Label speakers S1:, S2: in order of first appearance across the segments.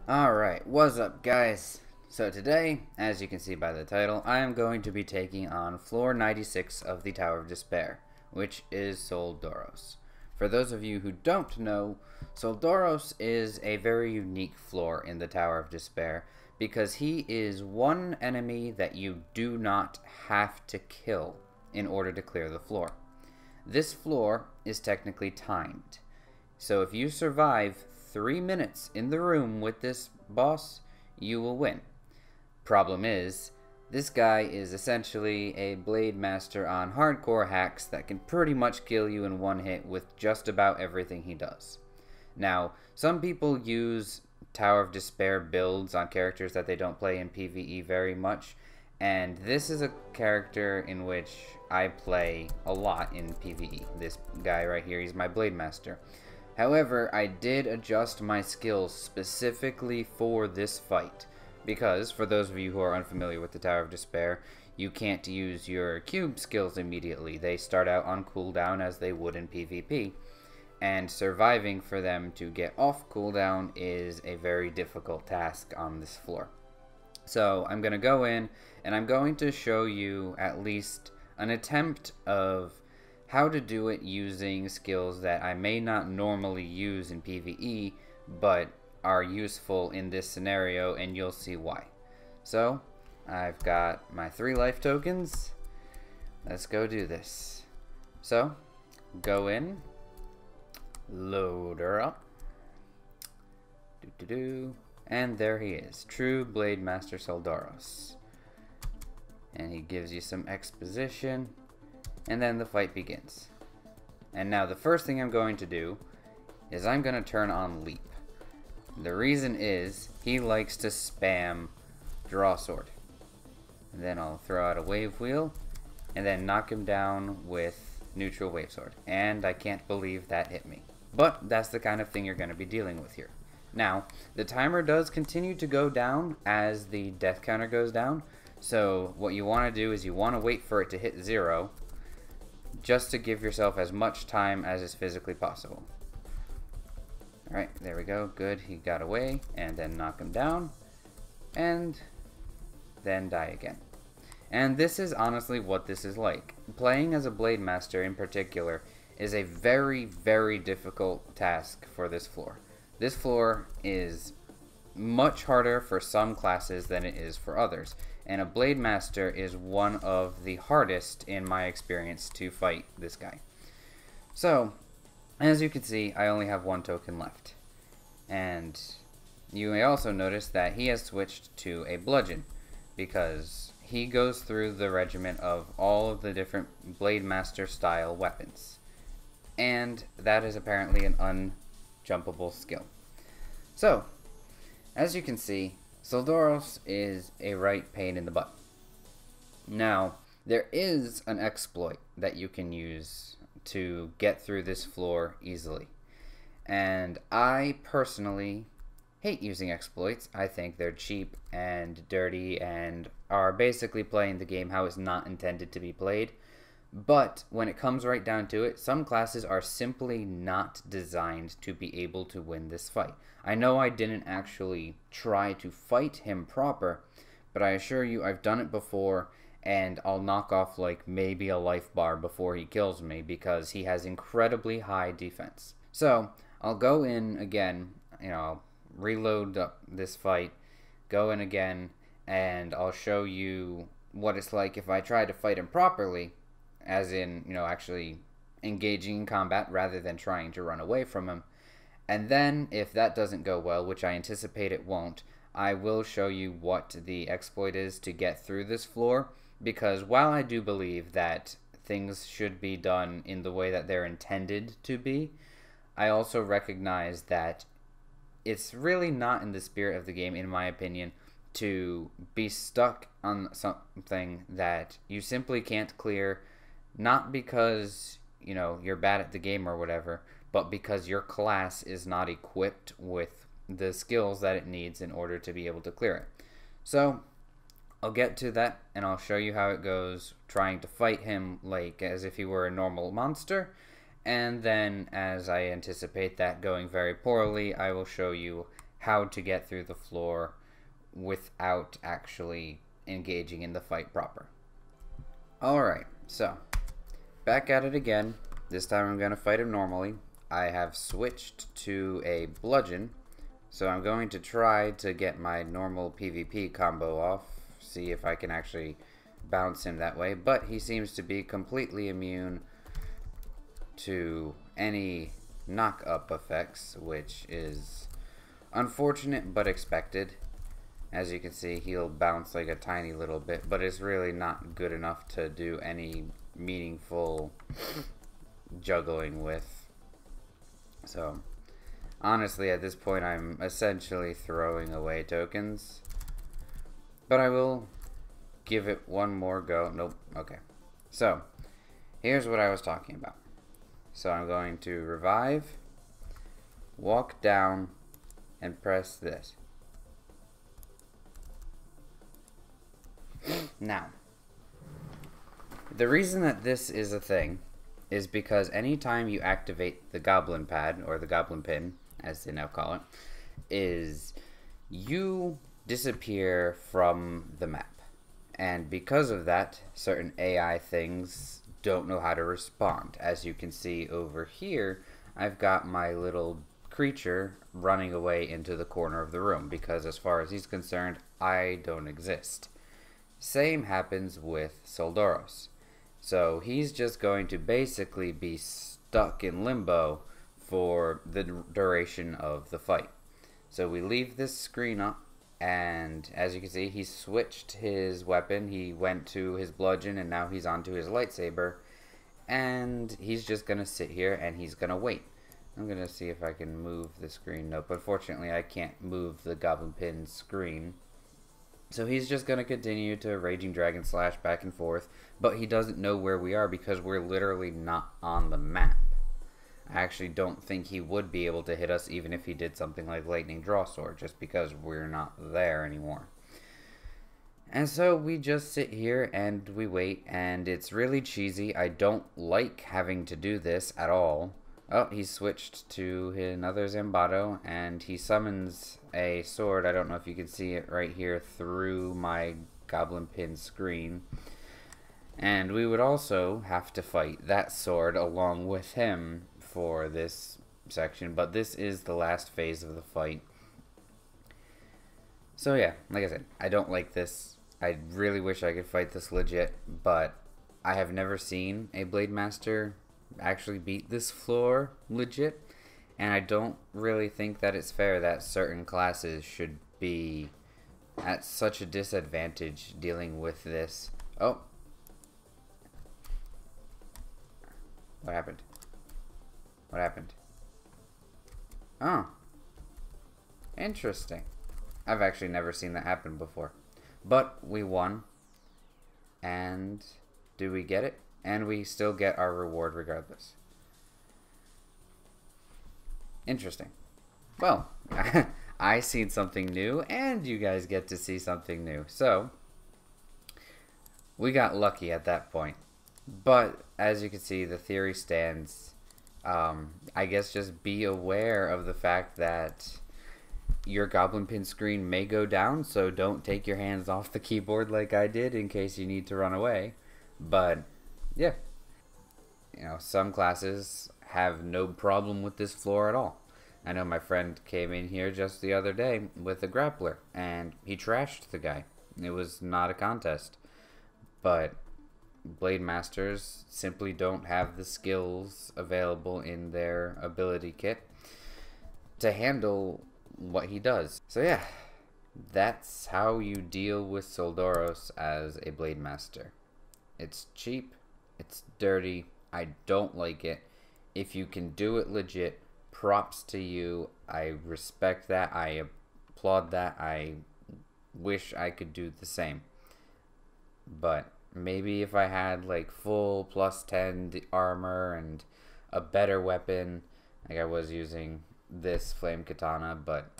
S1: Alright, what's up guys? So today, as you can see by the title, I am going to be taking on floor 96 of the Tower of Despair, which is Soldoros. For those of you who don't know, Soldoros is a very unique floor in the Tower of Despair because he is one enemy that you do not have to kill in order to clear the floor. This floor is technically timed. So if you survive 3 minutes in the room with this boss, you will win. Problem is, this guy is essentially a blade master on hardcore hacks that can pretty much kill you in one hit with just about everything he does. Now, some people use Tower of Despair builds on characters that they don't play in PvE very much, and this is a character in which I play a lot in PvE. This guy right here, he's my blade master. However, I did adjust my skills specifically for this fight, because for those of you who are unfamiliar with the Tower of Despair, you can't use your cube skills immediately. They start out on cooldown as they would in PvP, and surviving for them to get off cooldown is a very difficult task on this floor. So I'm going to go in, and I'm going to show you at least an attempt of how to do it using skills that I may not normally use in PvE, but are useful in this scenario, and you'll see why. So, I've got my 3 life tokens. Let's go do this. So, go in, load her up, and there he is, true Blade Master Soldoros. And he gives you some exposition, and then the fight begins. And now the first thing I'm going to do is I'm going to turn on Leap. The reason is he likes to spam Draw Sword. And then I'll throw out a Wave Wheel and then knock him down with Neutral Wave Sword. And I can't believe that hit me. But that's the kind of thing you're going to be dealing with here. Now, the timer does continue to go down as the death counter goes down. So what you want to do is you want to wait for it to hit 0, just to give yourself as much time as is physically possible. Alright, there we go. Good, he got away, and then knock him down, and then die again. And this is honestly what this is like. Playing as a Blade Master in particular is a very, very difficult task for this floor. This floor is much harder for some classes than it is for others, and a Blade Master is one of the hardest in my experience to fight this guy. So, as you can see, I only have 1 token left, and you may also notice that he has switched to a bludgeon, because he goes through the regiment of all of the different Blade Master style weapons, and that is apparently an unjumpable skill. So, as you can see, Soldoros is a right pain in the butt. Now, there is an exploit that you can use to get through this floor easily. And I personally hate using exploits. I think they're cheap and dirty and are basically playing the game how it's not intended to be played. But when it comes right down to it, some classes are simply not designed to be able to win this fight. I know I didn't actually try to fight him proper, but I assure you I've done it before, and I'll knock off like maybe a life bar before he kills me because he has incredibly high defense. So I'll go in again, I'll reload up this fight, go in again, and I'll show you what it's like if I try to fight him properly, as in, actually engaging in combat rather than trying to run away from him. And then, if that doesn't go well, which I anticipate it won't, I will show you what the exploit is to get through this floor, because while I do believe that things should be done in the way that they're intended to be, I also recognize that it's really not in the spirit of the game, in my opinion, to be stuck on something that you simply can't clear, not because, you're bad at the game or whatever, but because your class is not equipped with the skills that it needs in order to be able to clear it. So, I'll get to that, and I'll show you how it goes trying to fight him like as if he were a normal monster, and then as I anticipate that going very poorly, I will show you how to get through the floor without actually engaging in the fight proper. Alright, so back at it again. This time I'm going to fight him normally. I have switched to a bludgeon, so I'm going to try to get my normal PvP combo off, see if I can actually bounce him that way, but he seems to be completely immune to any knock-up effects, which is unfortunate but expected. As you can see, he'll bounce like a tiny little bit, but it's really not good enough to do any meaningful juggling with. So, honestly, at this point, I'm essentially throwing away tokens. But I will give it one more go. Nope. Okay. So, here's what I was talking about. So, I'm going to revive, walk down, and press this. Now, the reason that this is a thing is because anytime you activate the goblin pad, or the goblin pin, as they now call it, is you disappear from the map. And because of that, certain AI things don't know how to respond. As you can see over here, I've got my little creature running away into the corner of the room, because as far as he's concerned, I don't exist. Same happens with Soldoros. So he's just going to basically be stuck in limbo for the duration of the fight. So we leave this screen up, and as you can see, he switched his weapon. He went to his bludgeon, and now he's onto his lightsaber. And he's just going to sit here, and he's going to wait. I'm going to see if I can move the screen. Nope, unfortunately I can't move the goblin pin screen. So he's just going to continue to Raging Dragon Slash back and forth, but he doesn't know where we are because we're literally not on the map. I actually don't think he would be able to hit us even if he did something like Lightning Draw Sword, just because we're not there anymore. And so we just sit here and we wait, and it's really cheesy. I don't like having to do this at all. Oh, he switched to another Zambato, and he summons a sword. I don't know if you can see it right here through my goblin pin screen. And we would also have to fight that sword along with him for this section, but this is the last phase of the fight. So yeah, like I said, I don't like this. I really wish I could fight this legit, but I have never seen a Blade Master actually beat this floor legit, and I don't really think that it's fair that certain classes should be at such a disadvantage dealing with this. Oh, what happened? What happened? Oh, interesting. I've actually never seen that happen before, but we won. And do we get it? And we still get our reward regardless. Interesting. Well, I seen something new, and you guys get to see something new. So, we got lucky at that point. But, as you can see, the theory stands. I guess just be aware of the fact that your goblin pin screen may go down, so don't take your hands off the keyboard like I did in case you need to run away. But yeah, you know, some classes have no problem with this floor at all. I know my friend came in here just the other day with a grappler, and he trashed the guy. It was not a contest. But Blade Masters simply don't have the skills available in their ability kit to handle what he does. So yeah, that's how you deal with Soldoros as a Blade Master. It's cheap, it's dirty, I don't like it. If you can do it legit, props to you. I respect that, I applaud that, I wish I could do the same. But maybe if I had like full plus 10 armor and a better weapon, like I was using this flame katana, but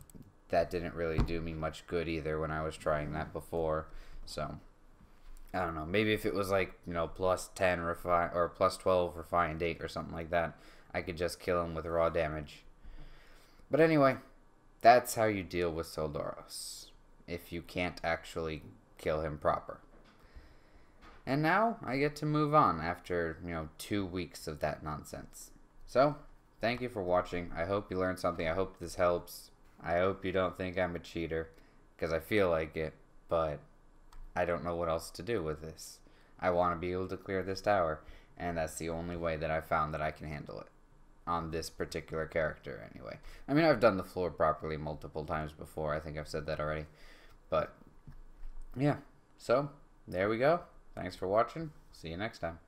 S1: that didn't really do me much good either when I was trying that before. So I don't know, maybe if it was like, you know, plus 10 refine or plus 12 refined 8 or something like that, I could just kill him with raw damage. But anyway, that's how you deal with Soldoros, if you can't actually kill him proper. And now I get to move on after, 2 weeks of that nonsense. So, thank you for watching. I hope you learned something. I hope this helps. I hope you don't think I'm a cheater, because I feel like it, but I don't know what else to do with this. I want to be able to clear this tower, and that's the only way that I found that I can handle it. On this particular character, anyway. I mean, I've done the floor properly multiple times before. I think I've said that already. But, yeah. So, there we go. Thanks for watching. See you next time.